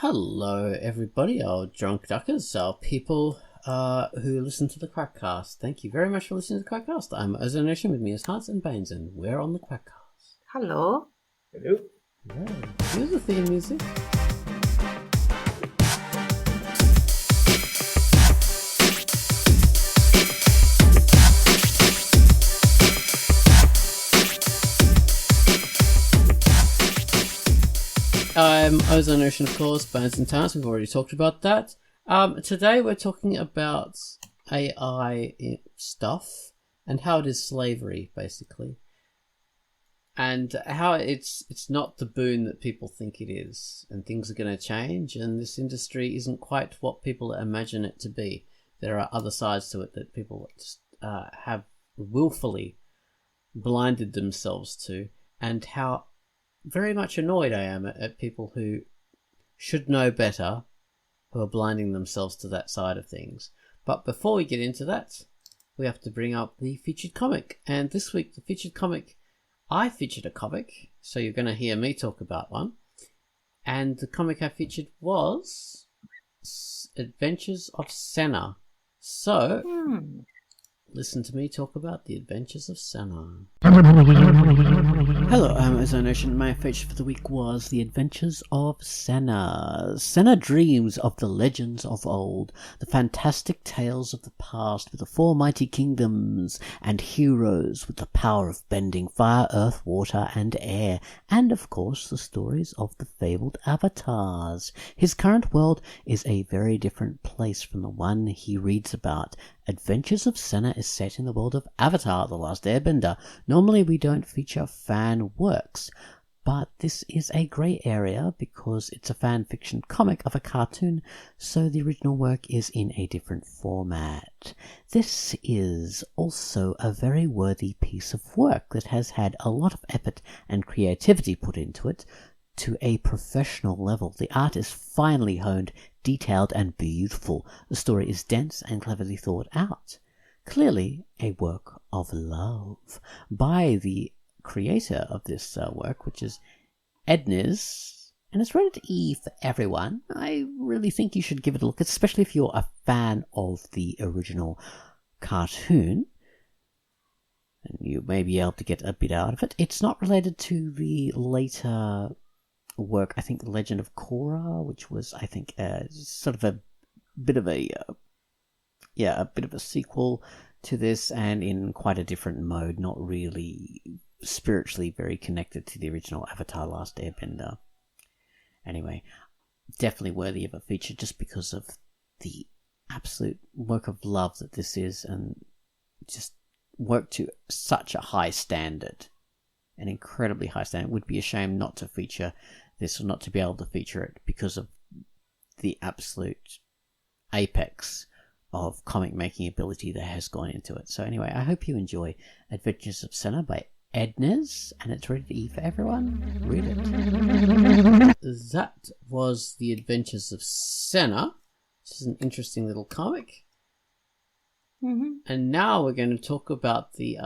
Hello, everybody, our Drunkduckers, our people who listen to the Quackcast. Thank you very much for listening to the Quackcast. I'm Ozonation, with me as Hearts and Banes, and we're on the Quackcast. Hello. Hello. Hello. Here's the theme music. I'm Ozone Ocean, of course, Bones and Talents. We've already talked about that. Today we're talking about AI stuff and how it is slavery, basically. And how it's not the boon that people think it is. And things are going to change, and this industry isn't quite what people imagine it to be. There are other sides to it that people just have willfully blinded themselves to, and how very much annoyed I am at people who should know better, who are blinding themselves to that side of things. But before we get into that, we have to bring up the featured comic. And this week, the featured comic, I featured a comic, so you're going to hear me talk about one. And the comic I featured was Adventures of Senna. So, listen to me talk about the Adventures of Senna. Hello, I'm Ozone Ocean. My feature for the week was The Adventures of Senna. Senna dreams of the legends of old, the fantastic tales of the past with the four mighty kingdoms and heroes with the power of bending fire, earth, water, and air, and of course the stories of the fabled avatars. His current world is a very different place from the one he reads about. Adventures of Senna is set in the world of Avatar, The Last Airbender. Normally we don't feature fan works, but this is a grey area because it's a fan fiction comic of a cartoon, so the original work is in a different format. This is also a very worthy piece of work that has had a lot of effort and creativity put into it to a professional level. The art is finely honed, detailed, and beautiful. The story is dense and cleverly thought out. Clearly a work of love by the creator of this work, which is Ednes, and it's rated E for everyone. I really think you should give it a look, especially if you're a fan of the original cartoon, and you may be able to get a bit out of it. It's not related to the later work, I think, Legend of Korra, which was, I think, sort of a bit of a sequel to this, and in quite a different mode, not really spiritually very connected to the original Avatar Last Airbender. Anyway, definitely worthy of a feature just because of the absolute work of love that this is, and just work to such a high standard, an incredibly high standard. It would be a shame not to feature this, or not to be able to feature it, because of the absolute apex of comic making ability that has gone into it. So anyway, I hope you enjoy Adventures of Senna by Ednes, and it's rated E for everyone. Read it. That was The Adventures of Senna. This is an interesting little comic. And now we're going to talk about the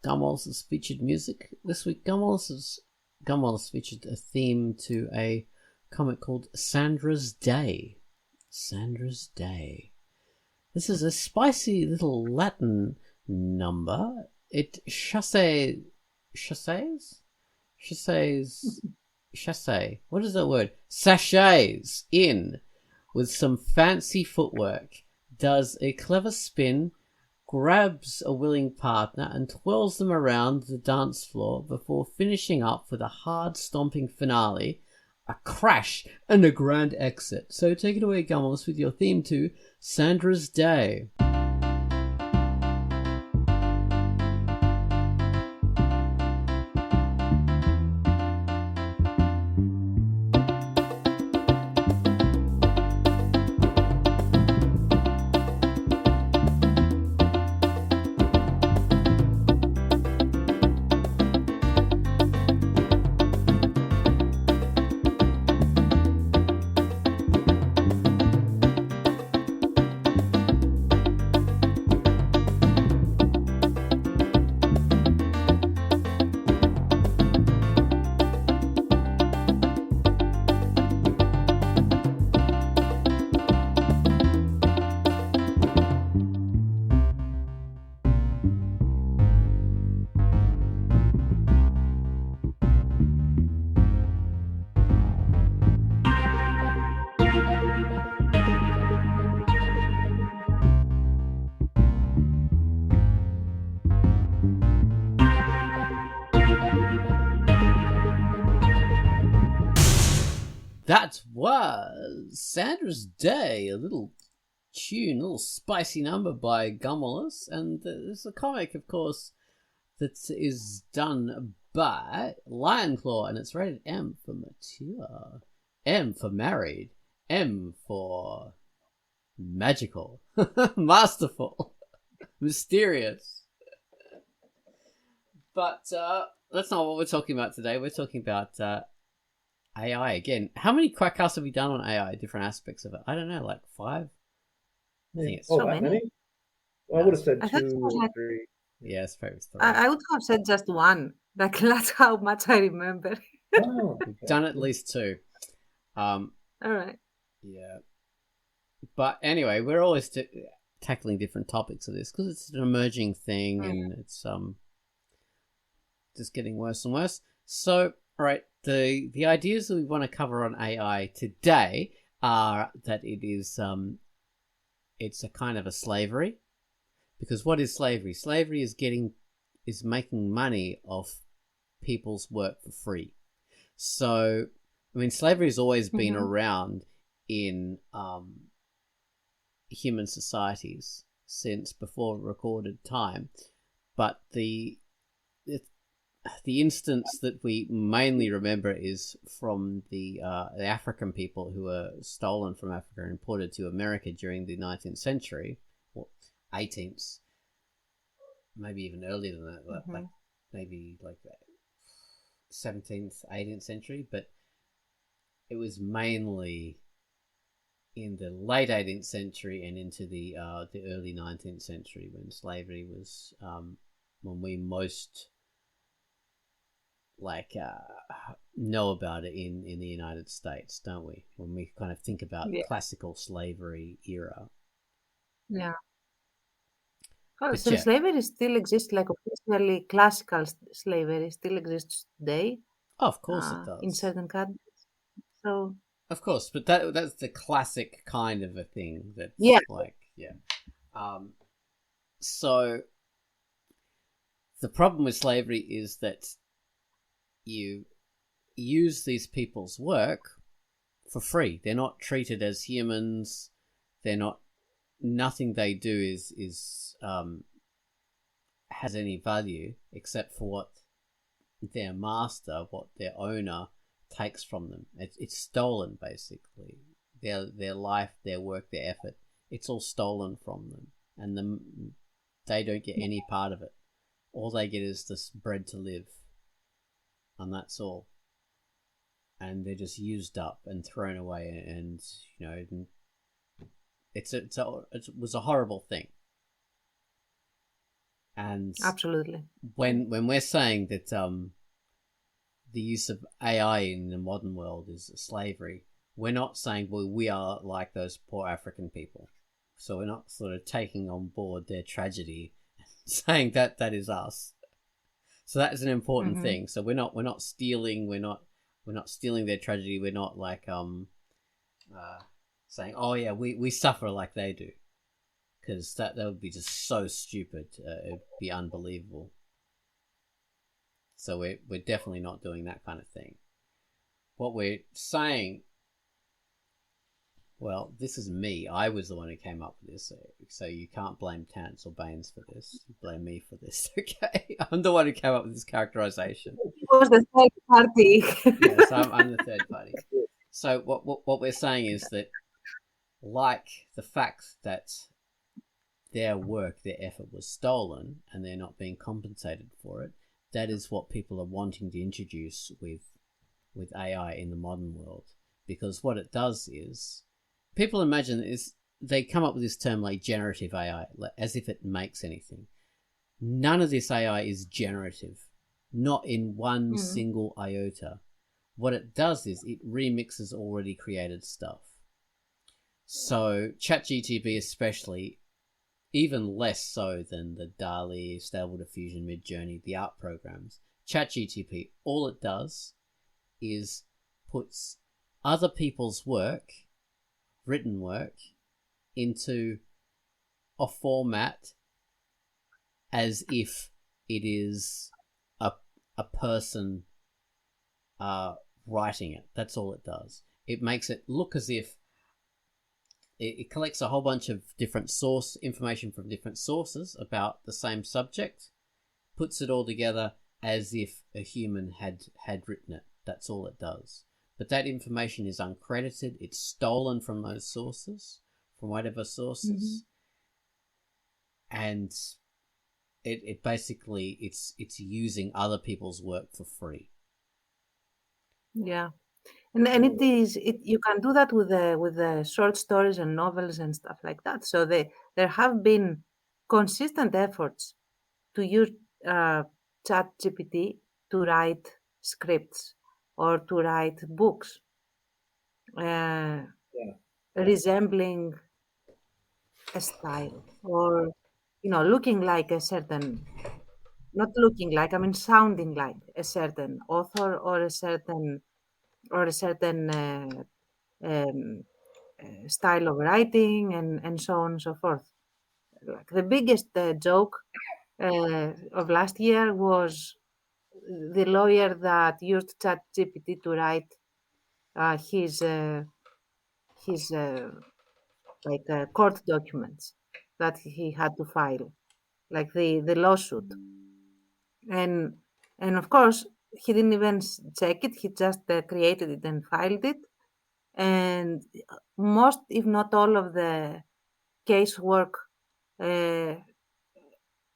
Gumwallis' featured music. This week, Gumwallis featured a theme to a comic called Sandra's Day. Sandra's Day. This is a spicy little Latin number. It chasses. What is that word? Sachets in with some fancy footwork, does a clever spin, grabs a willing partner and twirls them around the dance floor before finishing up with a hard stomping finale, a crash, and a grand exit. So take it away, Gumwallis, with your theme to Sandra's Day. That was Sandra's Day, a little tune, a little spicy number by Gummerless, and there's a comic, of course, that is done by Lionclaw, and it's rated M for mature, M for married, M for magical, masterful, mysterious. But that's not what we're talking about today. We're talking about AI again. How many Quackcasts have we done on AI? Different aspects of it. I don't know, like 5. I think it's so many. Well, I would have said 2 or 3. Yeah, it's probably 3. I would have said just 1. Like that's how much I remember. Oh, We've done at least 2. All right. Yeah. But anyway, we're always tackling different topics of this because it's an emerging thing and it's just getting worse and worse. So, all right, the ideas that we want to cover on AI today are that it is it's a kind of a slavery. Because what is slavery? Slavery is making money off people's work for free. So, I mean, slavery has always been around in human societies since before recorded time, but the instance that we mainly remember is from the African people who were stolen from Africa and imported to America during the 19th century, or 18th, maybe even earlier than that, like maybe like 17th, 18th century, but it was mainly in the late 18th century and into the early 19th century when slavery was when we most know about it in the United States, don't we? When we kind of think about classical slavery era. Yeah. Oh, so slavery still exists, like officially classical slavery still exists today. Oh, of course it does. In certain countries. So. Of course, but that's the classic kind of a thing that's so the problem with slavery is that you use these people's work for free. They're not treated as humans. They're not. Nothing they do is has any value except for what their master, what their owner takes from them. It's stolen, basically. Their life, their work, their effort. It's all stolen from them, and they don't get any part of it. All they get is this bread to live, and that's all. And they're just used up and thrown away, and you know, it was a horrible thing. And absolutely, when we're saying that the use of AI in the modern world is slavery, we're not saying, well, we are like those poor African people. So we're not sort of taking on board their tragedy and saying that is us. So that is an important thing. So we're not stealing, we're not stealing their tragedy. We're not like saying, oh yeah, we suffer like they do. Because that would be just so stupid. It would be unbelievable. So we're definitely not doing that kind of thing. What we're saying, well, this is me. I was the one who came up with this. So you can't blame Terence or Baines for this. You blame me for this, okay? I'm the one who came up with this characterization. It was the third party. Yes, I'm the third party. So what we're saying is that, like the fact that their work, their effort was stolen and they're not being compensated for it, that is what people are wanting to introduce with AI in the modern world. Because what it does is, people imagine is they come up with this term like generative AI, as if it makes anything. None of this AI is generative, not in one single iota. What it does is it remixes already created stuff. So ChatGPT especially, even less so than the DALL-E, Stable Diffusion, Midjourney, the art programs. ChatGPT, all it does is puts other people's work, written work, into a format as if it is a person writing it. That's all it does. it makes it look as if it collects a whole bunch of different source information from different sources about the same subject, puts it all together as if a human had written it. That's all it does. But that information is uncredited. It's stolen from those sources, from whatever sources, and it basically it's using other people's work for free. Yeah. And you can do that with the short stories and novels and stuff like that. So there have been consistent efforts to use ChatGPT to write scripts or to write books resembling a style, or looking like a certain, not looking like, I mean sounding like a certain author or a certain style of writing, and so on and so forth. Like the biggest joke of last year was the lawyer that used ChatGPT to write his court documents that he had to file, like the lawsuit, and of course he didn't even check it. He just created it and filed it, and most, if not all, of the casework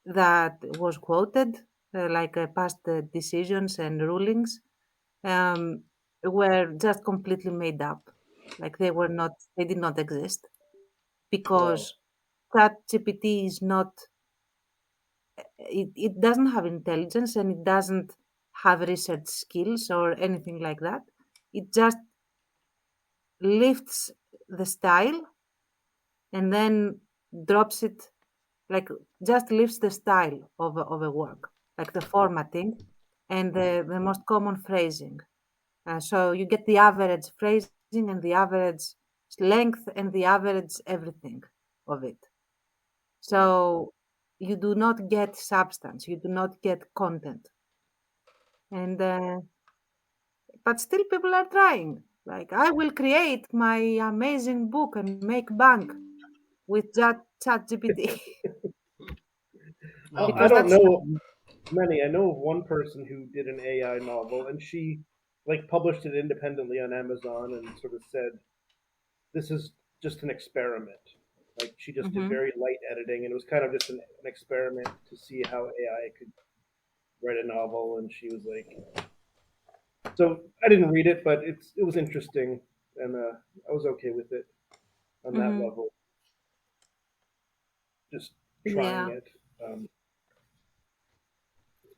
that was quoted, like past decisions and rulings, were just completely made up. Like they did not exist, because ChatGPT is not, it doesn't have intelligence, and it doesn't have research skills or anything like that. It just lifts the style and then drops it, like just lifts the style of a work, like the formatting and the most common phrasing. So you get the average phrasing and the average length and the average everything of it. So you do not get substance, you do not get content. And but still people are trying. Like, I will create my amazing book and make bank with ChatGPT. I don't know many. I know of one person who did an AI novel, and she published it independently on Amazon and sort of said, "This is just an experiment." Like she just did very light editing, and it was kind of just an experiment to see how AI could write a novel. And she was like, "So I didn't read it, but it was interesting, and I was okay with it on that level. Just trying Yeah. it."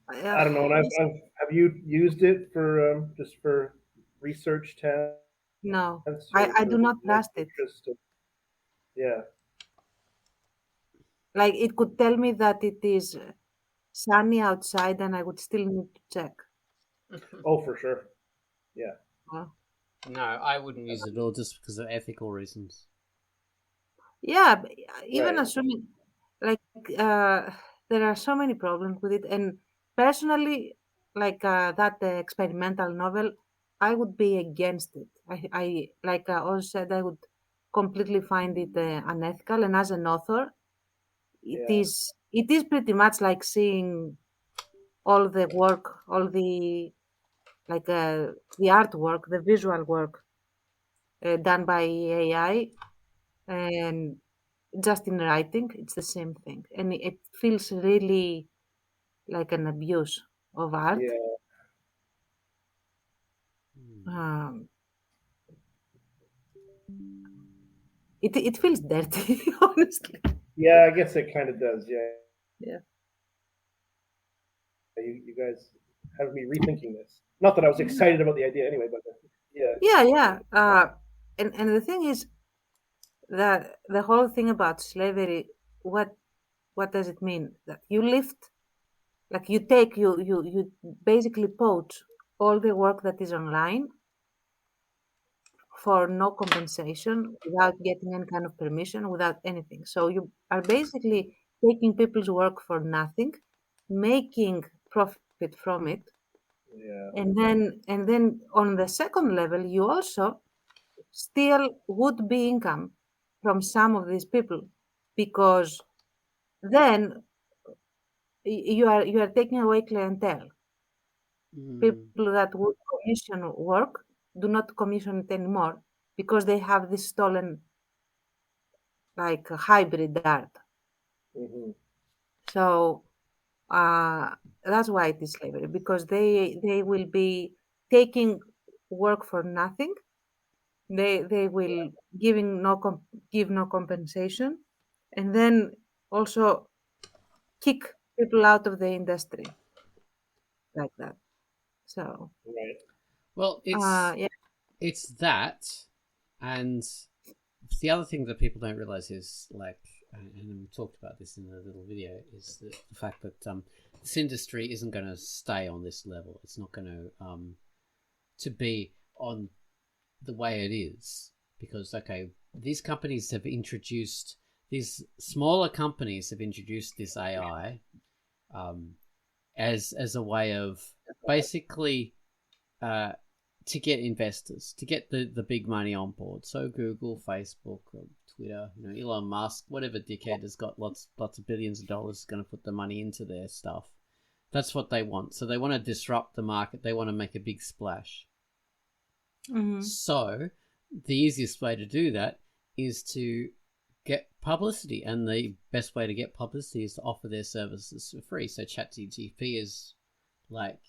I don't know. And have you used it for just for research tasks? No, Or I do for not trust it. interest yeah. Like, it could tell me that it is sunny outside, and I would still need to check. Oh, for sure. Yeah. No, I wouldn't use it at all, just because of ethical reasons. Yeah, even Right. assuming, like, there are so many problems with it, and personally, like that experimental novel, I would be against it. I like I also said, I would completely find it unethical, and as an author, Yeah. it is pretty much like seeing all the work, all the, like the artwork, the visual work done by AI, and just in writing, it's the same thing, and it feels really like an abuse of art. Yeah. Um, it feels dirty, honestly. Yeah, I guess it kind of does. Yeah. Yeah. You guys have me rethinking this. Not that I was excited about the idea anyway, but yeah. Yeah, yeah. And the thing is that the whole thing about slavery, what does it mean? That you lift, like you basically poach all the work that is online for no compensation, without getting any kind of permission, without anything. So you are basically taking people's work for nothing, making profit from it, Yeah. and then on the second level, you also still would be income from some of these people, because then you are taking away clientele. People that would commission work do not commission it anymore because they have this stolen, like, hybrid art. Hmm. So that's why it is slavery, because they will be taking work for nothing. They will give no compensation, and then also kick people out of the industry like that. So Right. Well, yeah. it's that, and the other thing that people don't realize is, like, and we talked about this in the little video, is the fact that this industry isn't going to stay on this level. It's not going to be on the way it is, because, okay, these smaller companies have introduced this AI as a way of basically to get investors, to get the big money on board. So Google, Facebook, Twitter, Elon Musk, whatever dickhead has got lots of billions of dollars is going to put the money into their stuff. That's what they want. So they want to disrupt the market. They want to make a big splash. Mm-hmm. So the easiest way to do that is to get publicity, and the best way to get publicity is to offer their services for free. So ChatGPT is like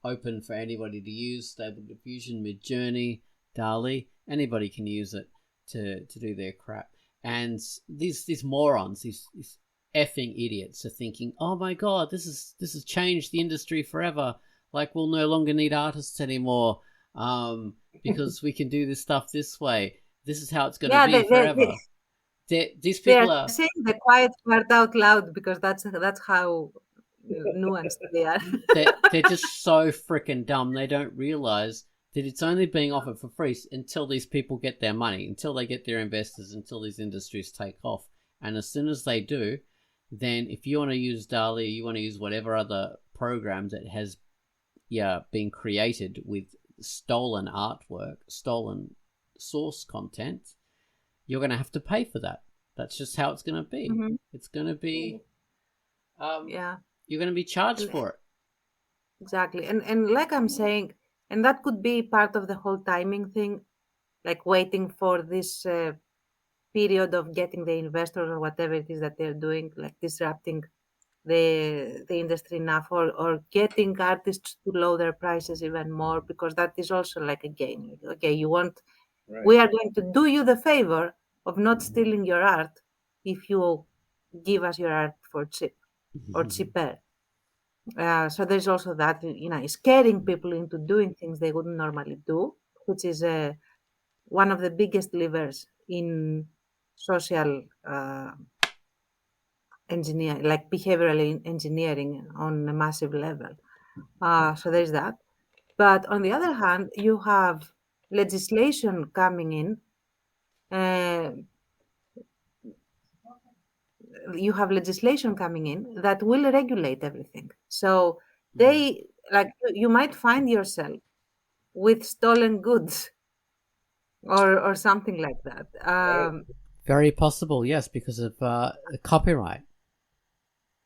open for anybody to use. Stable Diffusion, Midjourney, DALL-E, anybody can use it to do their crap. And these morons, these effing idiots are thinking, oh my god, this has changed the industry forever. Like, we'll no longer need artists anymore, because we can do this stuff this way. This is how it's going to be forever. These people are saying the quiet part out loud because that's how nuanced they are. they're just so freaking dumb. They don't realize that it's only being offered for free until these people get their money, until they get their investors, until these industries take off. And as soon as they do, then if you want to use DALL-E, you want to use whatever other program that has been created with stolen artwork, stolen source content, you're going to have to pay for that. That's just how it's going to be. Mm-hmm. It's going to be yeah, you're going to be charged for it. Exactly. And like I'm saying, and that could be part of the whole timing thing, like waiting for this period of getting the investors or whatever it is that they're doing, like disrupting the industry enough, or getting artists to lower their prices even more, because that is also like a game. Like, okay, you want, Right. we are going to do you the favor of not stealing your art if you give us your art for cheap or cheaper. So there's also that, scaring people into doing things they wouldn't normally do, which is one of the biggest levers in social engineering, like behavioral engineering on a massive level. So there's that. But on the other hand, you have legislation coming in. You have legislation coming in that will regulate everything. So they, like, you might find yourself with stolen goods or something like that. Very possible, yes, because of copyright.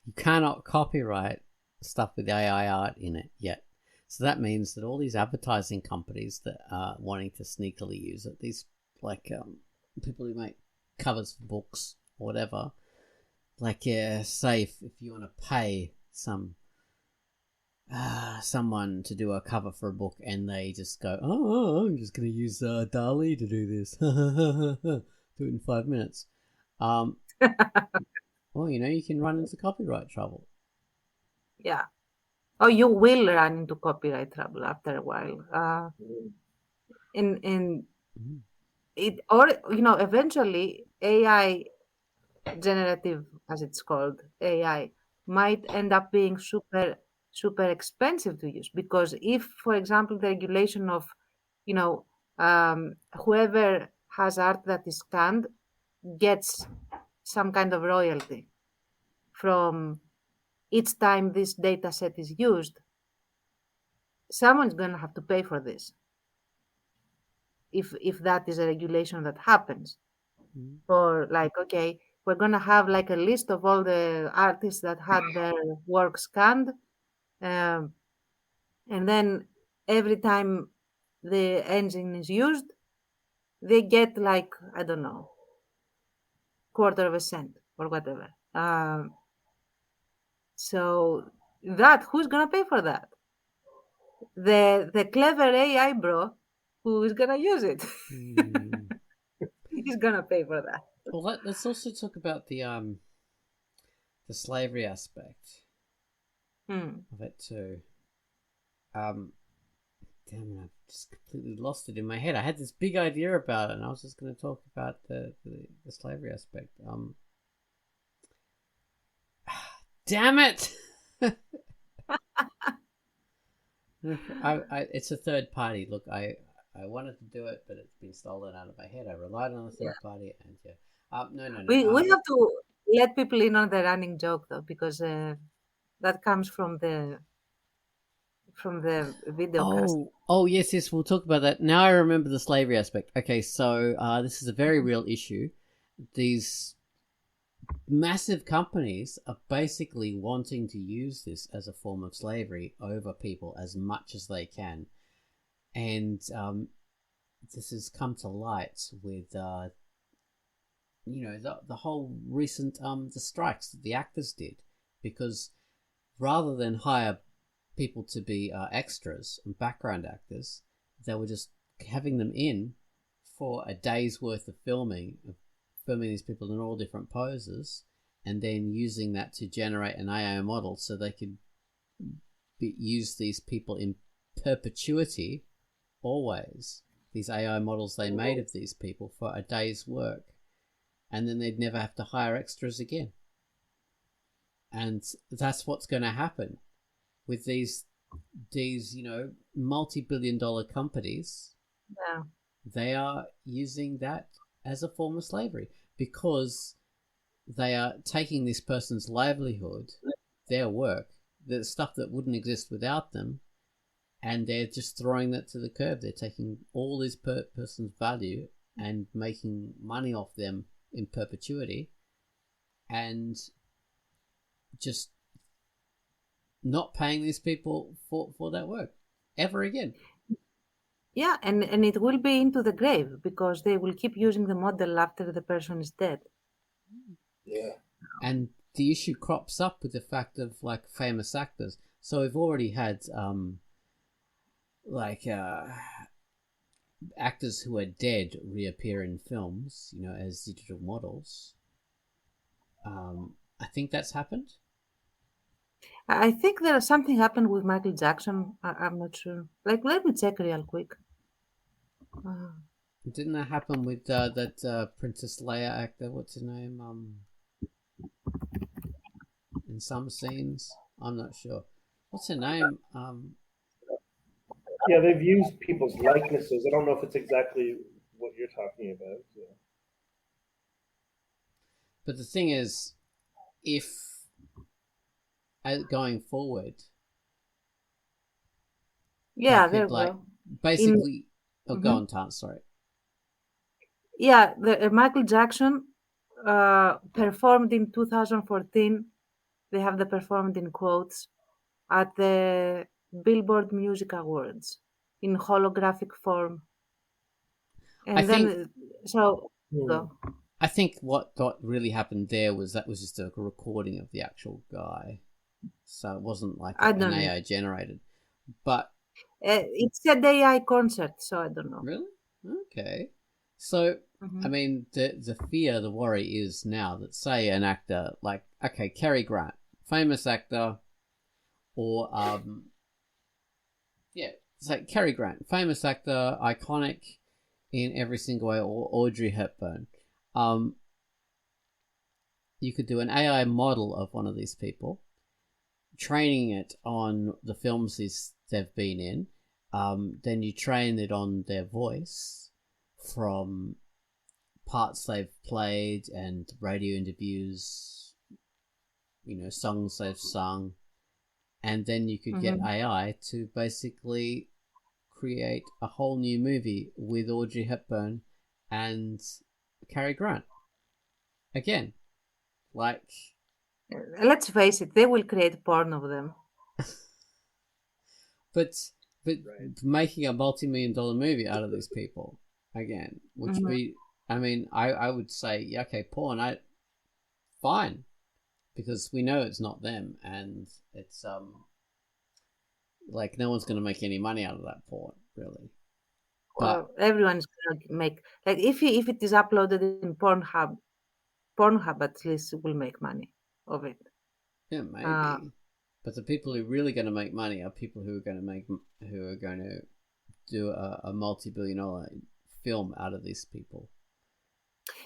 You cannot copyright stuff with AI art in it yet. So that means that all these advertising companies that are wanting to sneakily use it, these people who make covers for books or whatever, like, say if you want to pay someone to do a cover for a book, and they just go, oh, I'm just going to use DALL-E to do this. Do it in 5 minutes. Well, you can run into copyright trouble. Yeah. Oh, you will run into copyright trouble after a while. And it, or eventually AI, generative, as it's called, AI, might end up being super expensive to use, because if, for example, the regulation of whoever has art that is scanned gets some kind of royalty from each time this data set is used, someone's going to have to pay for this. if that is a regulation that happens. Mm. Or like, okay, we're gonna have like a list of all the artists that had their work scanned, um, and then every time the engine is used, they get like, I don't know, quarter of a cent or whatever. So that, who's gonna pay for that? The clever AI bro who is gonna use it. Mm. He's gonna pay for that. Well, let's also talk about the slavery aspect Hmm. of it too. Damn it, I've just completely lost it in my head. I had this big idea about it, and I was just going to talk about the slavery aspect. Damn it! It's a third party. Look, I wanted to do it, but it's been stolen out of my head. I relied on a third party, and yeah. No. We have to let people in on the running joke though, because that comes from the video cast. Oh, yes. We'll talk about that. Now I remember the slavery aspect. Okay, so this is a very real issue. These massive companies are basically wanting to use this as a form of slavery over people as much as they can, and this has come to light with the whole recent the strikes that the actors did, because rather than hire people to be extras and background actors, they were just having them in for a day's worth of filming these people in all different poses, and then using that to generate an AI model so they could use these people in perpetuity, always. These AI models they made of these people for a day's work, and then they'd never have to hire extras again. And that's what's going to happen with these multi-billion-dollar companies. Yeah. They are using that as a form of slavery, because they are taking this person's livelihood, their work, the stuff that wouldn't exist without them, and they're just throwing that to the curb. They're taking all this person's value and making money off them in perpetuity, and just not paying these people for that work ever again. Yeah, and it will be into the grave because they will keep using the model after the person is dead. Yeah. And the issue crops up with the fact of like famous actors. So we've already had actors who are dead reappear in films, as digital models. I think that's happened. I think there is something happened with Michael Jackson. I'm not sure. Like, let me check real quick. Didn't that happen with that Princess Leia actor? What's his name? In some scenes, I'm not sure. What's her name? Yeah, they've used people's likenesses. I don't know if it's exactly what you're talking about. Yeah. But the thing is, if going forward, Yeah, they there could we go. basically. Go Mhm. on, Tan. Sorry. Yeah, Michael Jackson performed in 2014. They have the performed in quotes at the Billboard Music Awards in holographic form. And I think then, so, go. I think what really happened there was that was just a recording of the actual guy, so it wasn't like I an don't know. AI generated. But It's a AI concert, so I don't know. really, okay. So I mean, the fear, the worry is now that, say, an actor like, okay, Cary Grant, famous actor, or say Cary Grant, famous actor, iconic in every single way, or Audrey Hepburn. You could do an AI model of one of these people, training it on the films they've been in. Then you train it on their voice from parts they've played and radio interviews, songs they've sung. And then you could get AI to basically create a whole new movie with Audrey Hepburn and Cary Grant. Again, like, Let's face it, they will create porn of them. but Right. making a multi-million-dollar movie out of these people again, which be, I mean, I would say, yeah, okay, porn, fine, because we know it's not them, and it's like no one's going to make any money out of that porn, really. Well, everyone's gonna make, like, if it is uploaded in Pornhub at least will make money of it. Yeah, maybe. But the people who are really going to make money are people who are going to do a multi-billion-dollar film out of these people.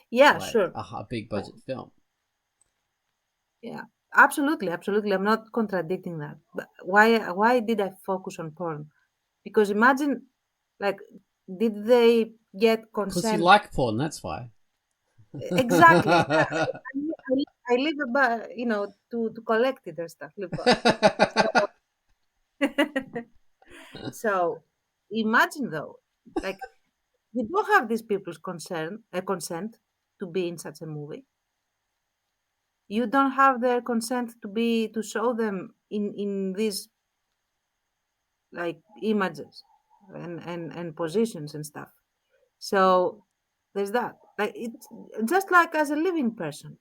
Yeah, like sure. A big budget film. Yeah, absolutely. I'm not contradicting that. But why did I focus on porn? Because imagine, like, did they get Because you consent? like porn, that's why. Exactly. I live about, to collect it and stuff. So imagine though, like, you don't have these people's consent to be in such a movie. You don't have their consent to show them in these, like, images and positions and stuff. So there's that. Like, it's just like as a living person.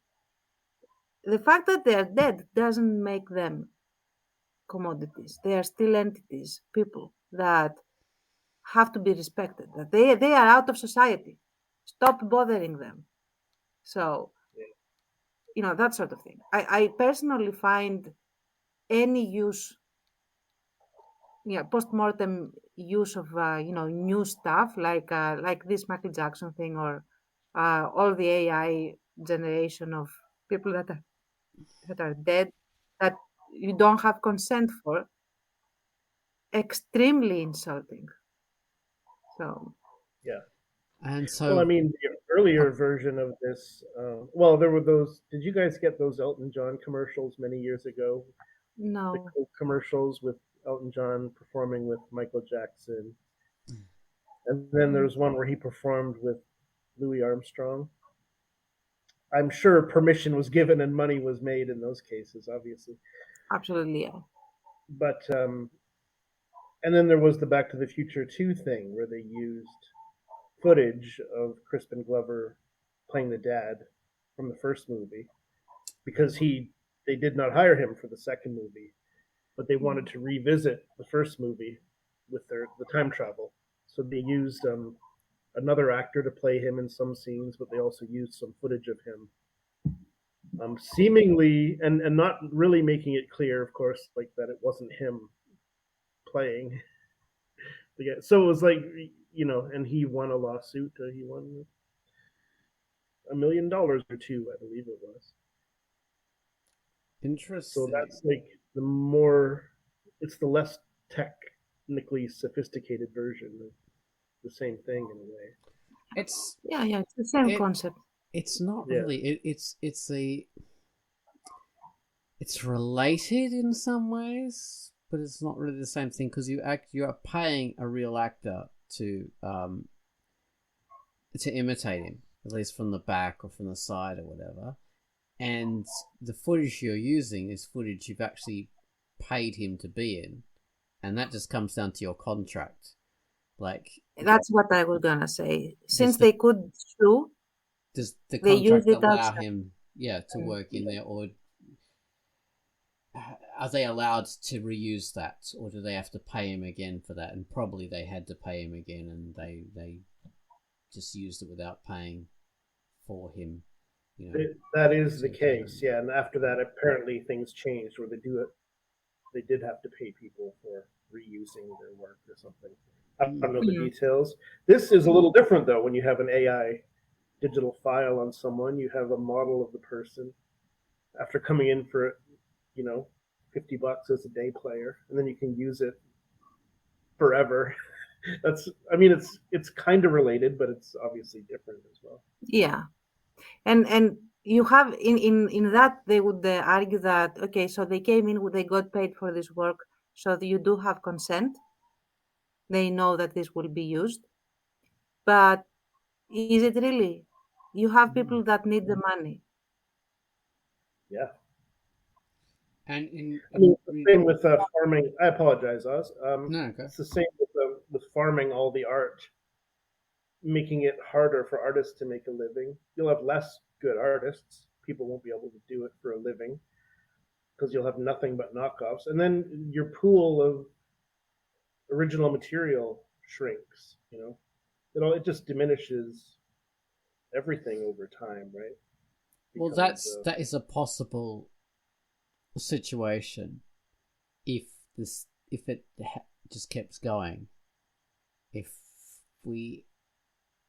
The fact that they are dead doesn't make them commodities. They are still entities, people that have to be respected. That they are out of society. Stop bothering them. So, that sort of thing. I personally find any use, post-mortem use of new stuff like this Michael Jackson thing, or all the AI generation of people that are dead, that you don't have consent for, extremely insulting. So Yeah. And so, Well, I mean, the earlier version of this, well, there were those. Did you guys get those Elton John commercials many years ago? The no. Coke commercials with Elton John performing with Michael Jackson. And then there was one where he performed with Louis Armstrong. I'm sure permission was given and money was made in those cases, obviously. Absolutely, yeah. But and then there was the Back to the Future 2 thing where they used footage of Crispin Glover playing the dad from the first movie because they did not hire him for the second movie, but they wanted to revisit the first movie with the time travel. So they used another actor to play him in some scenes, but they also used some footage of him. Seemingly, and not really making it clear, of course, like that it wasn't him playing. So it was like, and he won a lawsuit. He won $1 million or two, I believe it was. interesting. So that's like it's the less technically sophisticated version of the same thing in a way. It's it's the same concept. It's not really. It's related in some ways, but it's not really the same thing because you are paying a real actor to imitate him, at least from the back or from the side or whatever. And the footage you're using is footage you've actually paid him to be in, and that just comes down to your contract. Like, that's what I was gonna say. Since they could sue, does the they contract used it allow as him, to work in there, or are they allowed to reuse that, or do they have to pay him again for that? And probably they had to pay him again, and they just used it without paying for him. That is the case, yeah. And after that, apparently things changed where they did have to pay people for reusing their work or something. I don't know the details. This is a little different though. When you have an AI digital file on someone, you have a model of the person after coming in for, $50 as a day player, and then you can use it forever. It's kind of related, but it's obviously different as well. Yeah, and you have in that they would argue that, okay, so they came in, they got paid for this work, so you do have consent. They know that this will be used. But is it really? You have people that need the money. Yeah. And I mean, it's the same with farming. I apologize, Oz. no, okay. It's the same with farming all the art, making it harder for artists to make a living. You'll have less good artists. People won't be able to do it for a living because you'll have nothing but knockoffs. And then your pool of original material shrinks, it just diminishes everything over time, right? Well, that is a possible situation if it just keeps going. If we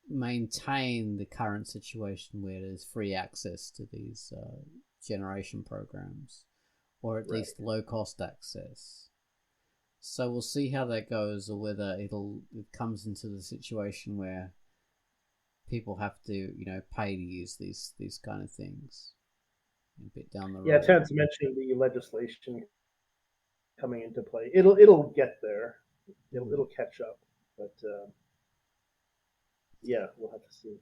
maintain the current situation where there's free access to these generation programs, or at least low cost access. So we'll see how that goes, or whether it comes into the situation where people have to, pay to use these kind of things a bit down the road. Yeah, Terrence mentioned the legislation coming into play. It'll get there. It'll catch up, but yeah, we'll have to see.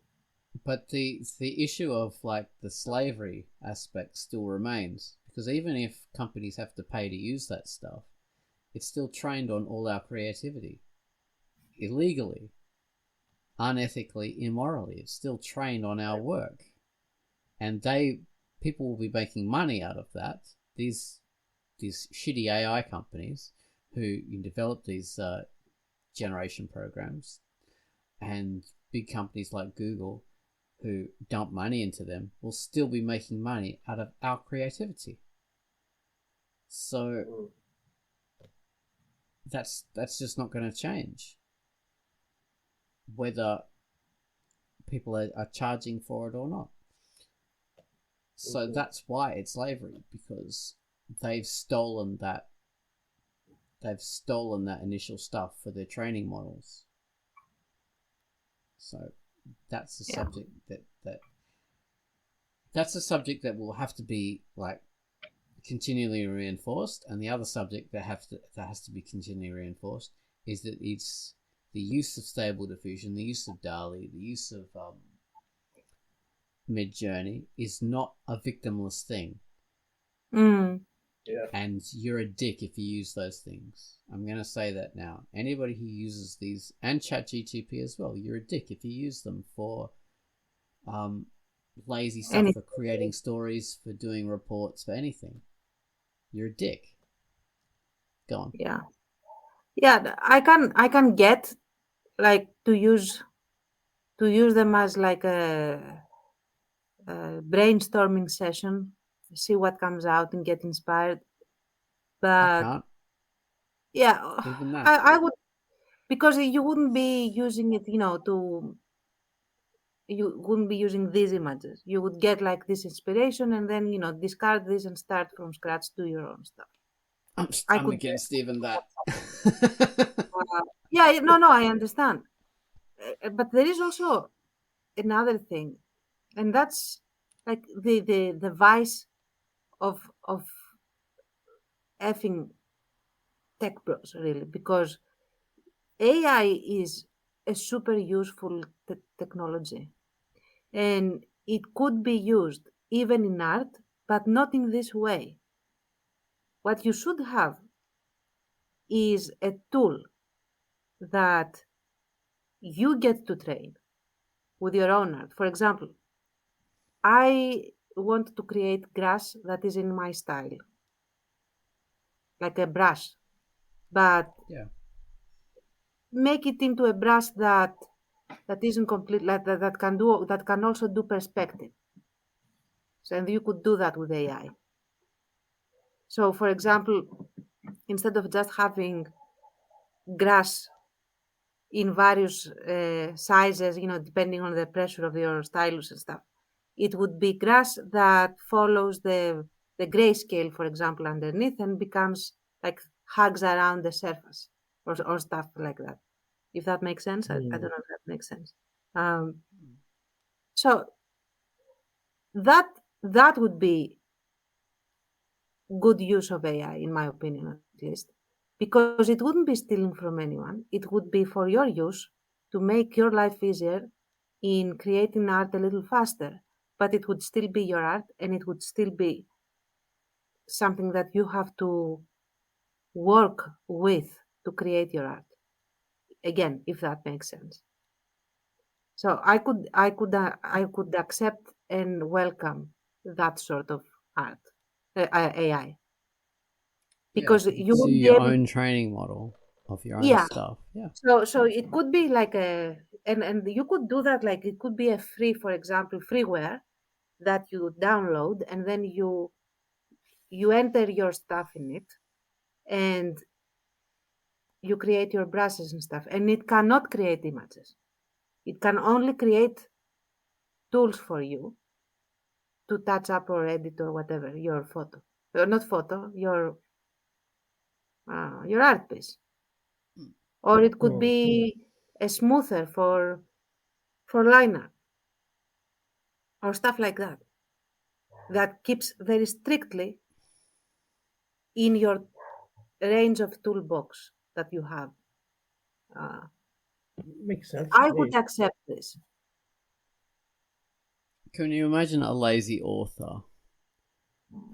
But the issue of like the slavery aspect still remains, because even if companies have to pay to use that stuff, it's still trained on all our creativity illegally, unethically, immorally. It's still trained on our work, and people will be making money out of that. These shitty AI companies who develop these generation programs, and big companies like Google who dump money into them, will still be making money out of our creativity. So that's just not going to change, whether people are charging for it or not. So that's why it's slavery, because they've stolen that initial stuff for their training models. So that's a subject that's a subject that will have to be like continually reinforced, and the other subject that has to be continually reinforced is that it's the use of Stable Diffusion, the use of DALL-E, the use of Midjourney is not a victimless thing. Yeah. And you're a dick if you use those things. I'm going to say that now. Anybody who uses these, and ChatGTP as well, you're a dick if you use them for lazy stuff, for creating stories, for doing reports, for anything. You're a dick. Go on. Yeah. I can get like to use them as like a brainstorming session, see what comes out and get inspired. But I can't. Yeah, Even that. I would, because you wouldn't be using it, you wouldn't be using these images. You would get like this inspiration and then, discard this and start from scratch, do your own stuff. I'm against even that. No, I understand. But there is also another thing, and that's like the vice of effing tech bros, really, because AI is a super useful technology, and it could be used even in art, but not in this way. What you should have is a tool that you get to train with your own art. For example, I want to create grass that is in my style, like a brush, but make it into a brush that isn't complete, that can also do perspective. So, and you could do that with AI. So, for example, instead of just having grass in various sizes, depending on the pressure of your stylus and stuff, it would be grass that follows the grayscale, for example, underneath, and becomes like hugs around the surface or stuff like that. If that makes sense, I don't know if that makes sense. So that would be good use of AI, in my opinion, at least. because it wouldn't be stealing from anyone. It would be for your use to make your life easier in creating art a little faster, but it would still be your art and it would still be something that you have to work with to create your art. Again, if that makes sense. So I could accept and welcome that sort of art, AI, because you Do would be your able, own training model of your own yeah. stuff. Yeah. So it could be like and you could do that, like it could be a free, for example, freeware that you download and then you enter your stuff in it and you create your brushes and stuff, and it cannot create images. It can only create tools for you to touch up or edit or whatever your photo, not photo, your art piece, or it could be a smoother for liner or stuff like that, that keeps very strictly in your range of toolbox that you have. Makes sense I to would me. accept this. Can you imagine a lazy author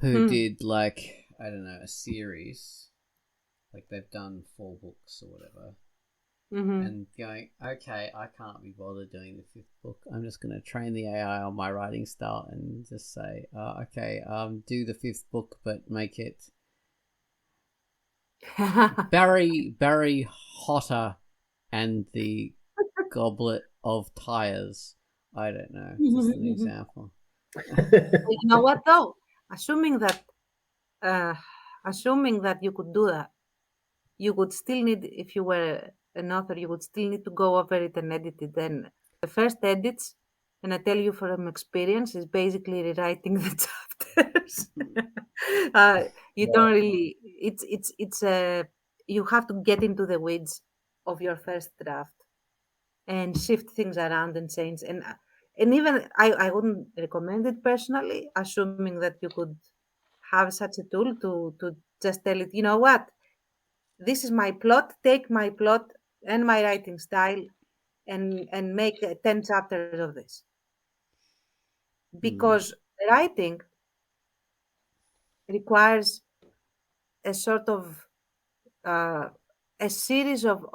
who Hmm. did, like, I don't know, a series, like they've done 4 books or whatever, Mhm. and going, okay, I can't be bothered doing the 5th book. I'm just going to train the AI on my writing style and just say, okay, do the 5th book, but make it Barry Hotter and the Goblet of Tires. I don't know, just an example. You know what though? Assuming that uh, assuming that you could do that, you would still need, if you were an author, you would still need to go over it and edit it. Then the first edits, and I tell you from experience, is basically rewriting the chapters. You don't really. It's you have to get into the weeds of your first draft and shift things around and change. And even I wouldn't recommend it personally, assuming that you could have such a tool to just tell it, you know what, this is my plot, take my plot and my writing style and make 10 chapters of this. Because writing requires a sort of uh, a series of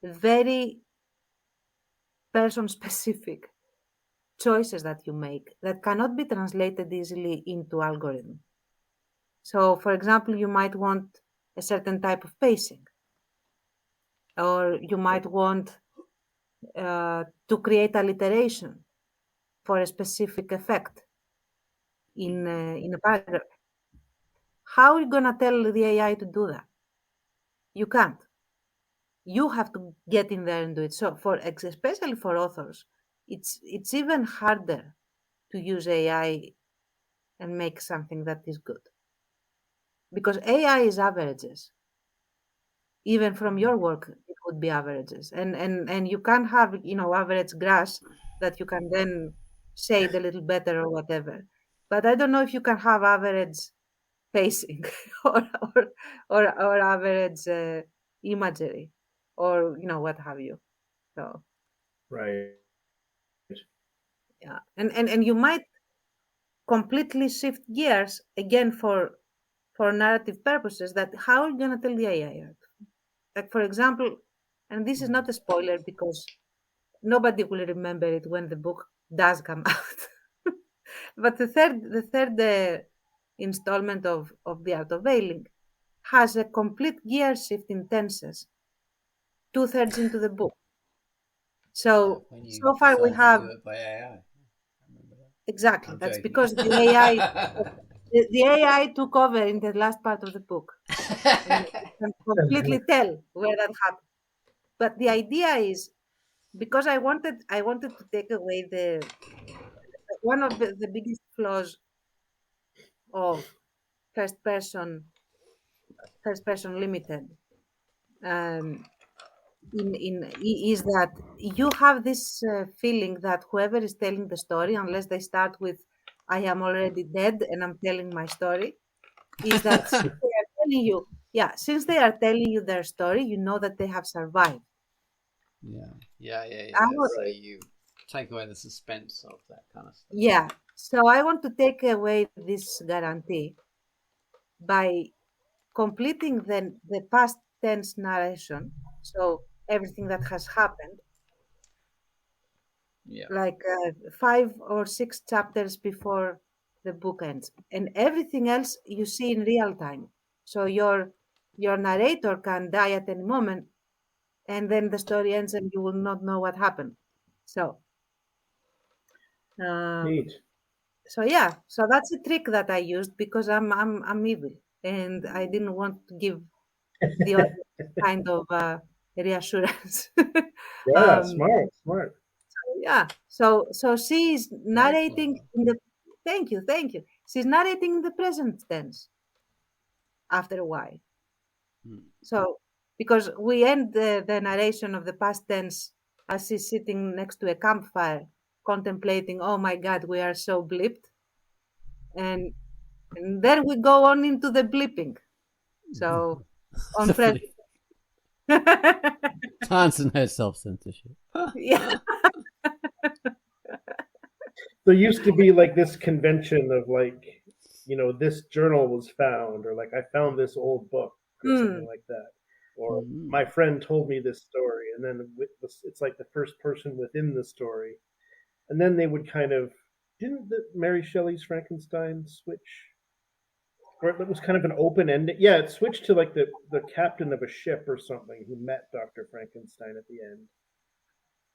very person specific choices that you make that cannot be translated easily into algorithm. So, for example, you might want a certain type of pacing, or you might want to create alliteration for a specific effect in a paragraph. How are you gonna tell the AI to do that? You can't. You have to get in there and do it. So, especially for authors, it's even harder to use AI and make something that is good, because AI is averages. Even from your work, it would be averages, and you can't have, average grass that you can then shade a little better or whatever. But I don't know if you can have average pacing or or or average imagery, or what have you. So Right. yeah, and you might completely shift gears again for narrative purposes. That how are you gonna tell the AI that? Like, for example, and this is not a spoiler because nobody will remember it when the book does come out. But the third installment of The Art of Veiling has a complete gear shift in tenses, 2/3 into the book. Yeah, So when you so far we decide to have, do it by AI. I remember that. exactly, I'm that's joking. because the AI the AI took over in the last part of the book, and you can completely tell where that happened. But the idea is, because I wanted to take away the one of the biggest flaws of first person first person limited, um, is that you have this feeling that whoever is telling the story, unless they start with "I am already dead and I'm telling my story," is that they are telling you, since they are telling you their story, you know that they have survived. Yeah. Our- So you take away the suspense of that kind of stuff. Yeah. So I want to take away this guarantee by completing the past tense narration. So everything that has happened, Yeah. like 5 or 6 chapters before the book ends, and everything else you see in real time. So your narrator can die at any moment, and then the story ends, and you will not know what happened. So. Neat. So so that's a trick that I used because I'm evil and I didn't want to give the audience kind of reassurance. Yeah, um, smart. so she's Very narrating clever. in the thank you. She's narrating in the present tense after a while. So because we end the narration of the past tense as she's sitting next to a campfire contemplating, oh my God, we are so blipped. And then we go on into the blipping. So on The present. Tons and her self-censorship. Yeah. There used to be like this convention of like, this journal was found, or like I found this old book, or something like that, or my friend told me this story, and then it's like the first person within the story, and then they would kind of didn't Mary Shelley's Frankenstein switch, or it was kind of an open ending. Yeah, it switched to like the captain of a ship or something who met Dr. Frankenstein at the end.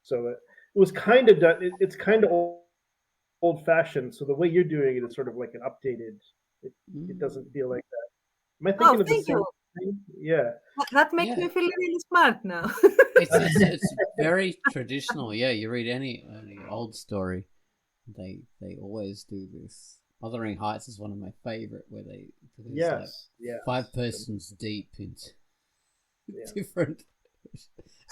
So it was kind of done. It's kind of old fashioned. So the way you're doing it is sort of like an updated. It doesn't feel like that. Am I thinking of the Thank same you. thing? Yeah. That makes me feel really smart now. It's very traditional. Yeah, you read any old story, they always do this. Wuthering Heights is one of my favorite, where Yes. 5 persons deep into different.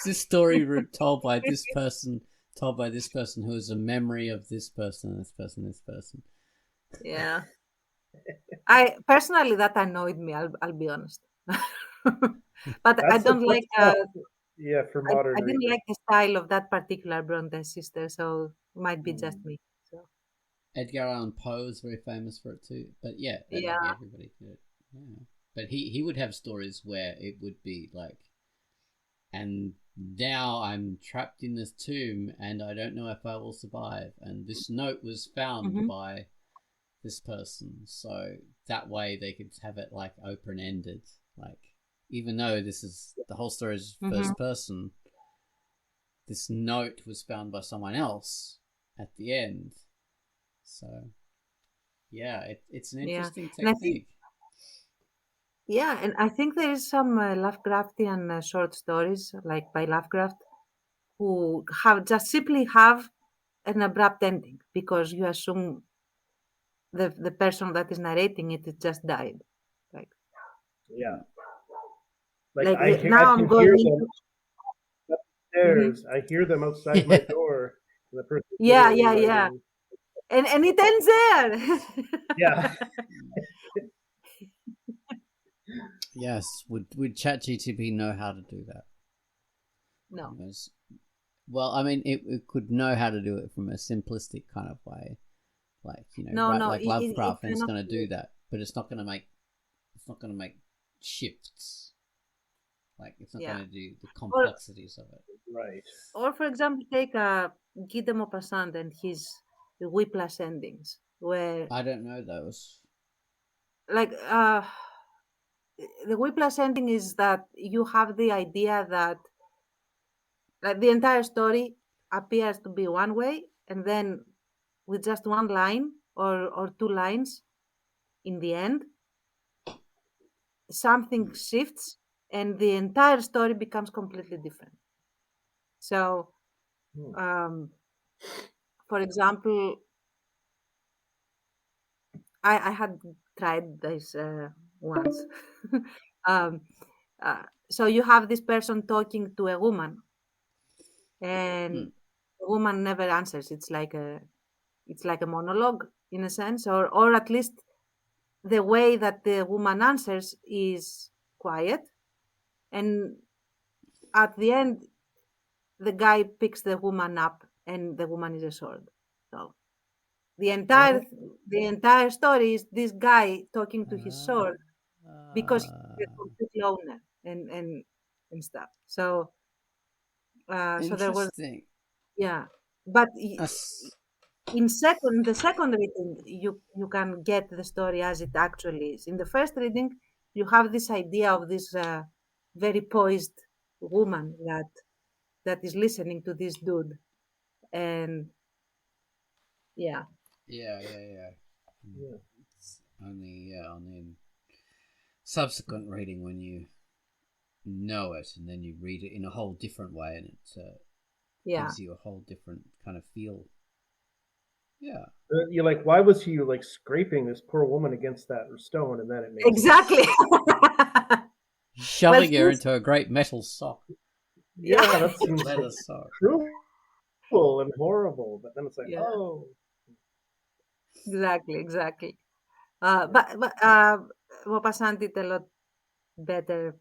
This story told by this person, who is a memory of this person, this person. Yeah. I personally that annoyed me. I'll be honest. But I don't like. For modern. I didn't like the style of that particular Bronte sister, so it might be just me. So. Edgar Allan Poe is very famous for it too, but everybody did it. Yeah, but he would have stories where it would be like, and now I'm trapped in this tomb and I don't know if I will survive, and this note was found by this person, so that way they could have it like open-ended, like even though this is the whole story is first person, this note was found by someone else at the end. So it's an interesting technique. And I think there is some Lovecraftian short stories, like by Lovecraft, who simply have an abrupt ending because you assume the person that is narrating it just died. Like now I'm going into upstairs. I hear them outside my door. The person and it ends there. Yeah. Yes, would ChatGTP know how to do that? No. Well, I mean, it could know how to do it from a simplistic kind of way, like like Lovecraft, and it's going to do that, but it's not going to make shifts. Like it's not going to do the complexities of it. Right. Or for example, take Guy de Maupassant and his Whiplash endings, where I don't know those. Like the Whiplash ending is that you have the idea that like the entire story appears to be one way, and then with just one line or 2 lines in the end, something shifts and the entire story becomes completely different. So, for example, I had tried this once. So you have this person talking to a woman, and the woman never answers. It's like a monologue in a sense, or at least the way that the woman answers is quiet, and at the end, the guy picks the woman up, and the woman is a sword. So the entire story is this guy talking to his sword because he's a complete loner and stuff. So there was, Interesting. yeah, but That's in the second reading, you can get the story as it actually is. In the first reading, you have this idea of this very poised woman that is listening to this dude, and yeah, yeah. Yeah. It's only in subsequent reading when you know it, and then you read it in a whole different way, and it yeah, gives you a whole different kind of feel. Yeah. You're like, why was he like scraping this poor woman against that stone? And then it makes sense. exactly. Well, Shoving her into a great metal sock. Yeah, yeah, that seems Leather like sock. cruel and horrible. But then it's like, yeah, oh, exactly. But Maupassant did a lot better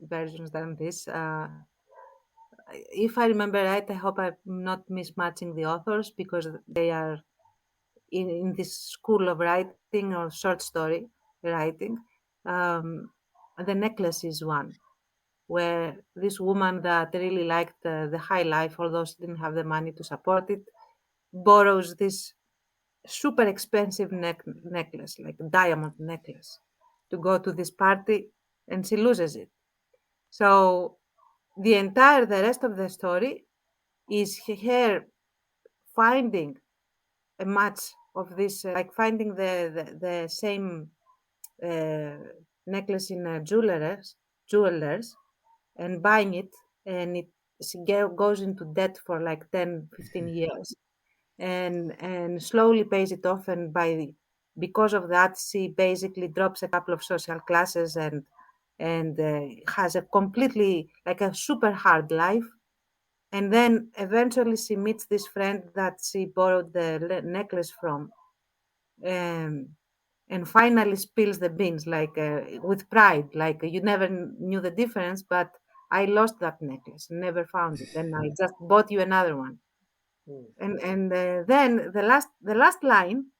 versions than this. If I remember right, I hope I'm not mismatching the authors because they are in this school of writing or short story writing. Um, the necklace is one where this woman that really liked the high life, although she didn't have the money to support it, borrows this super expensive necklace, like a diamond necklace, to go to this party, and she loses it. So the rest of the story is her finding a match of this, like finding the same uh, necklace in jewelers and buying it, and she goes into debt for like 10, 15 years, and slowly pays it off, and because of that she basically drops a couple of social classes and has a completely like a super hard life. And then eventually she meets this friend that she borrowed the necklace from, um, and finally spills the beans, like with pride, like you never knew the difference, but I lost that necklace, never found it, and I just bought you another one. hmm, And then the last line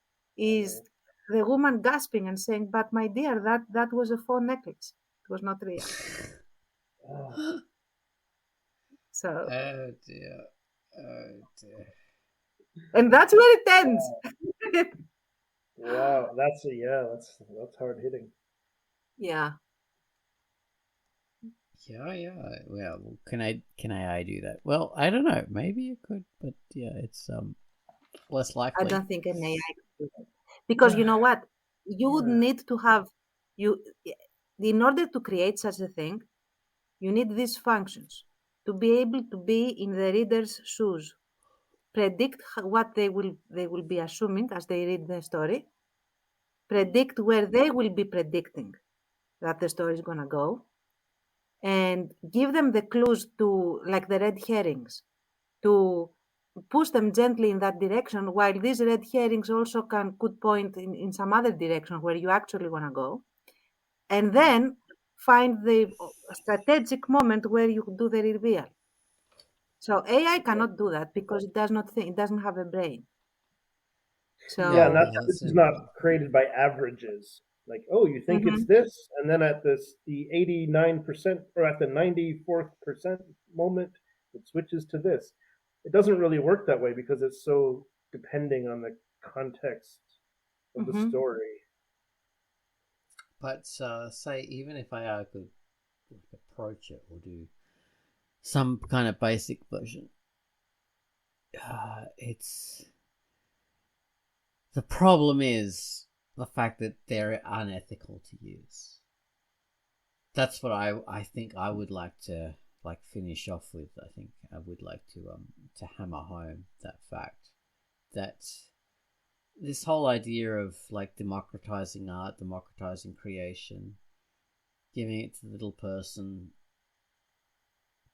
oh is no. the woman gasping and saying, "But my dear, that was a faux necklace. It was not real." Oh, So, Oh dear. Oh dear. and that's where it ends. wow. Wow, that's hard hitting. Yeah, Yeah. Well, can I do that? Well, I don't know. Maybe you could, but yeah, it's less I likely. don't think an AI could do that because you know what? You would Yeah. need to have you in order to create such a thing. You need these functions to be able to be in the reader's shoes, predict what they will be assuming as they read the story, predict where they will be predicting that the story is gonna go, and give them the clues to like the red herrings to push them gently in that direction, while these red herrings also could point in some other direction where you actually want to go, and then find the strategic moment where you do the reveal. So AI Yeah. cannot do that because it does not think, it doesn't have a brain. Yeah, and So, that's No, this that's is not impossible. created by averages. Like, oh, you think it's mhm, this, and then at the 89% or at the 94th percent moment, it switches to this. It doesn't really work that way because it's so depending on the context of the mhm. story. But say even if I could like, approach it or do some kind of basic version, it's the problem is the fact that they're unethical to use. That's what I think I would like to like finish off with. I think I would like to hammer home that fact that this whole idea of like democratizing art, democratizing creation, giving it to the little person,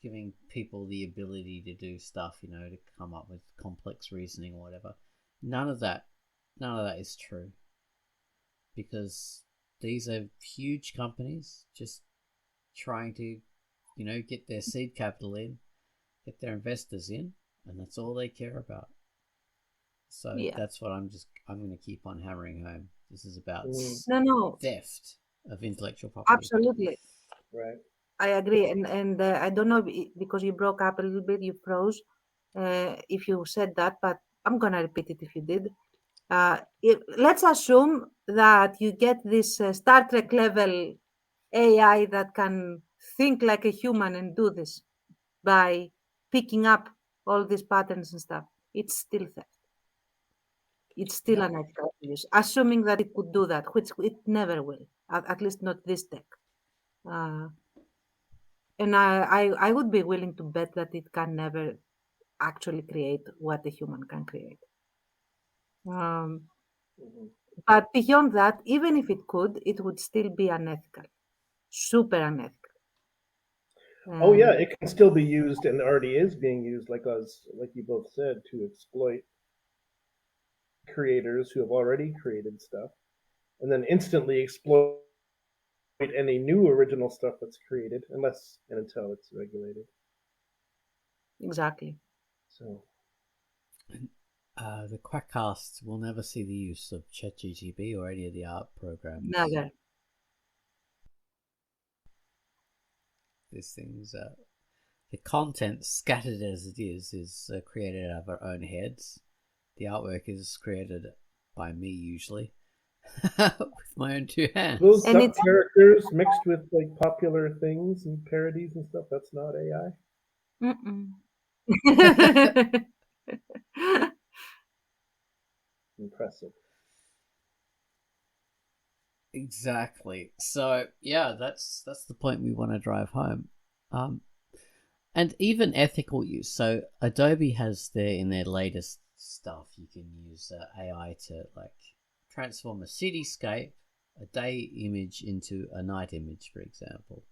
giving people the ability to do stuff, to come up with complex reasoning or whatever. None of that is true. because these are huge companies just trying to, get their seed capital in, get their investors in, and that's all they care about. So that's what I'm going to keep on hammering home. This is about theft of intellectual property. Absolutely. Right. I agree. And I don't know, because you broke up a little bit, you froze, if you said that, but I'm going to repeat it if you did. Let's assume that you get this Star Trek level AI that can think like a human and do this by picking up all these patterns and stuff. It's still theft. It's still unethical use, assuming that it could do that, which it never will, at least not this tech. And I would be willing to bet that it can never actually create what a human can create. But beyond that, even if it could, it would still be unethical, super unethical. Oh yeah, it can still be used and already is being used, like you both said, to exploit creators who have already created stuff, and then instantly exploit any new original stuff that's created, unless and until it's regulated. Exactly. So, the Quackcast will never see the use of ChatGPT or any of the art programs. Never. These things, the content, scattered as it is created out of our own heads. The artwork is created by me usually, with my own two hands. Those characters mixed with like popular things and parodies and stuff, that's not AI. Impressive. Exactly. So yeah, that's the point we want to drive home. And even ethical use. So Adobe has in their latest stuff, you can use AI to like transform a cityscape, a day image into a night image, for example.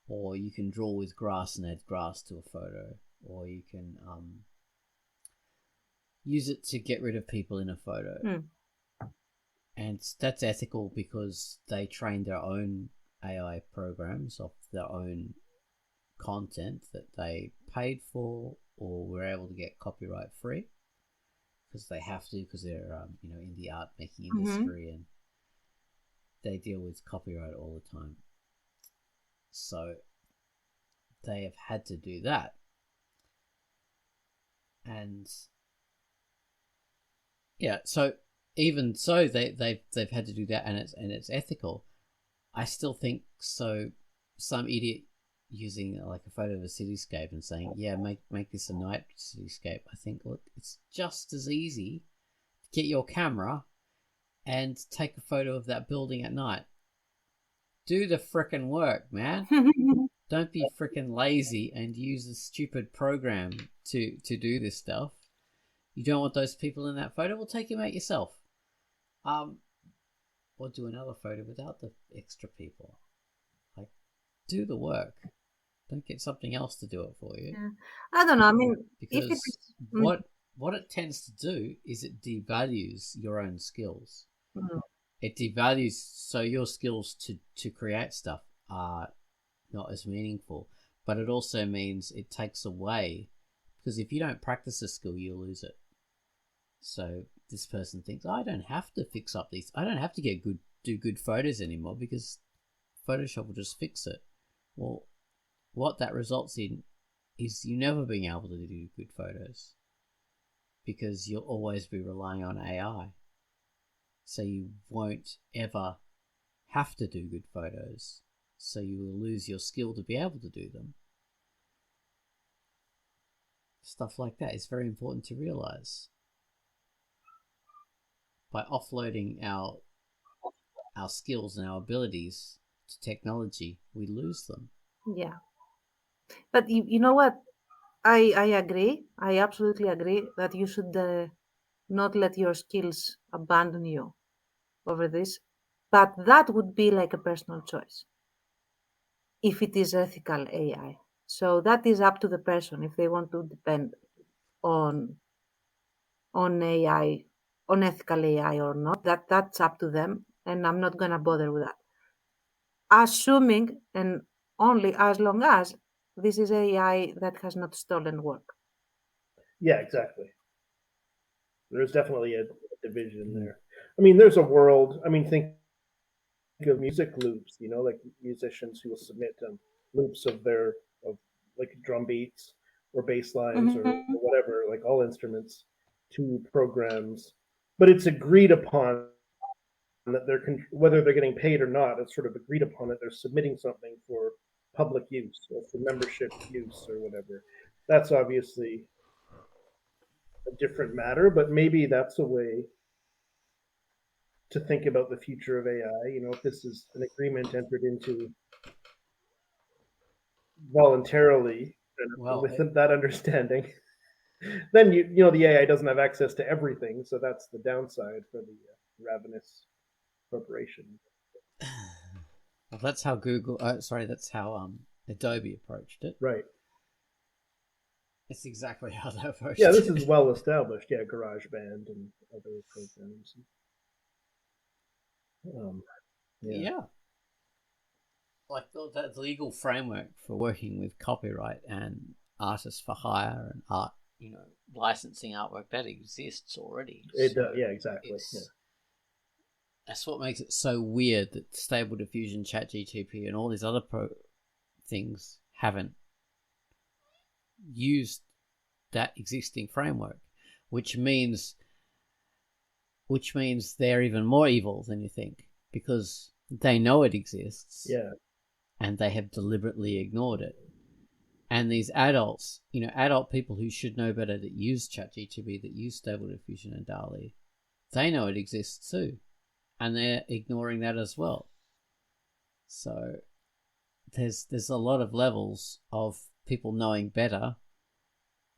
Or you can draw with grass and add grass to a photo. Or you can use it to get rid of people in a photo. And that's ethical because they train their own AI programs off their own content that they paid for or were able to get copyright free, because they have to, because they're in the art making industry and they deal with copyright all the time. So they have had to do that. And yeah, so even so, they've had to do that, and it's ethical. I still think so. Some idiot using like a photo of a cityscape and saying, "Yeah, make this a night cityscape." I think, look, it's just as easy to get your camera and take a photo of that building at night. Do the frickin' work, man. Don't be frickin' lazy and use a stupid program to do this stuff. You don't want those people in that photo? Well, take them out yourself. Or do another photo without the extra people. Like, do the work. Don't get something else to do it for you. Yeah. I don't know. I mean, because what it tends to do is it devalues your own skills. It devalues, so your skills to create stuff are not as meaningful. But it also means it takes away, because if you don't practice a skill, you lose it. So this person thinks, I don't have to fix up these. I don't have to do good photos anymore because Photoshop will just fix it. Well, what that results in is you never being able to do good photos because you'll always be relying on AI. So you won't ever have to do good photos. So you will lose your skill to be able to do them. Stuff like that is very important to realize. By offloading our skills and our abilities to technology, we lose them. Yeah. But you know what? I agree. I absolutely agree that you should not let your skills abandon you over this. But that would be like a personal choice if it is ethical AI. So that is up to the person if they want to depend on AI, on ethical AI or not. That's up to them. and I'm not gonna bother with that. Assuming and only as long as this is AI that has not stolen work. Yeah, exactly. There's definitely a division there. I mean, there's a world. I mean, think of music loops. Like musicians who will submit loops of like drum beats or bass lines or whatever, like all instruments, to programs. But it's agreed upon that whether they're getting paid or not. It's sort of agreed upon that they're submitting something for public use or for membership use or whatever. That's obviously a different matter, but maybe that's a way to think about the future of AI. If this is an agreement entered into voluntarily and with that understanding, then the AI doesn't have access to everything, so that's the downside for the ravenous corporation. Well, that's how that's how Adobe approached it. Right. It's exactly how they approached it. Yeah, this is well established. Yeah, GarageBand and other programs. Yeah. Like the legal framework for working with copyright and artists for hire and art, licensing artwork, that exists already. It does. Yeah, exactly. Yeah. That's what makes it so weird that Stable Diffusion, ChatGTP, and all these other things haven't used that existing framework, which means they're even more evil than you think, because they know it exists. Yeah. And they have deliberately ignored it. And these adults, adult people who should know better, that use ChatGTP, that use Stable Diffusion and DALL-E, they know it exists too. And they're ignoring that as well. So there's a lot of levels of people knowing better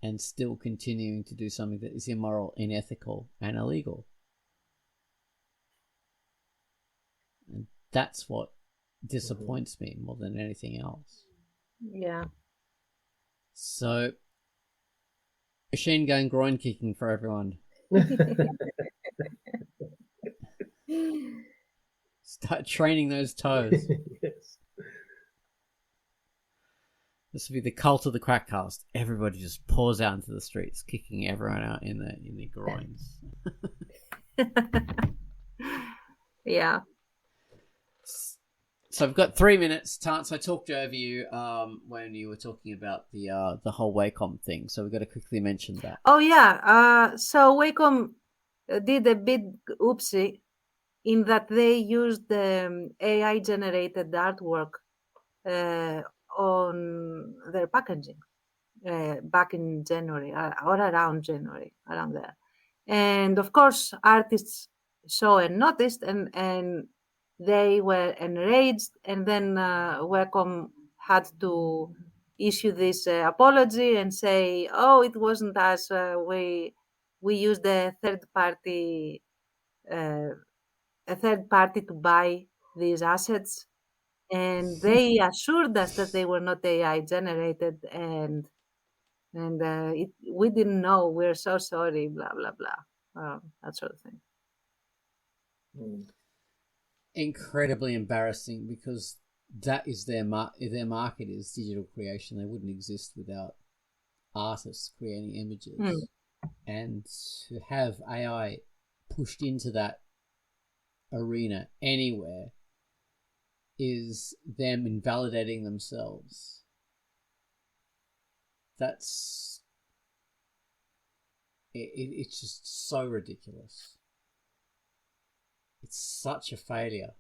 and still continuing to do something that is immoral, unethical, and illegal. And that's what disappoints me more than anything else. Yeah. So, machine gun groin kicking for everyone. Start training those toes. Yes. This will be the cult of the Quackcast. Everybody just pours out into the streets, kicking everyone out in their groins. Yeah. So I've got 3 minutes. Tance, I talked over you when you were talking about the whole Wacom thing. So we've got to quickly mention that. Oh yeah. So Wacom did a big oopsie in that they used the AI generated artwork on their packaging back in January or around January, around there. And of course, artists saw and noticed, and they were enraged. And then Wacom had to issue this apology and say, "Oh, it wasn't us. We used a third party to buy these assets." And they assured us that they were not AI generated, and we didn't know. We're so sorry. Blah blah blah. That sort of thing. Incredibly embarrassing, because that is their market is digital creation. They wouldn't exist without artists creating images, and to have AI pushed into that arena anywhere is them invalidating themselves. That's it's just so ridiculous. It's such a failure.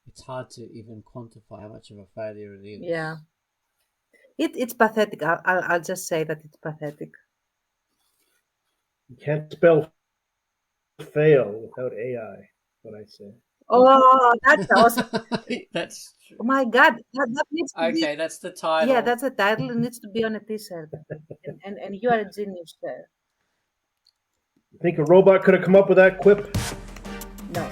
It's hard to even quantify how much of a failure it is. Yeah, it's pathetic. I'll just say that it's pathetic. You can't spell fail without AI. What I say. Oh, that's awesome. That's true. Oh my God, that needs to be... Okay, that's the title. Yeah, that's a title. It needs to be on a t-shirt. and you are a genius there. You think a robot could have come up with that quip? No.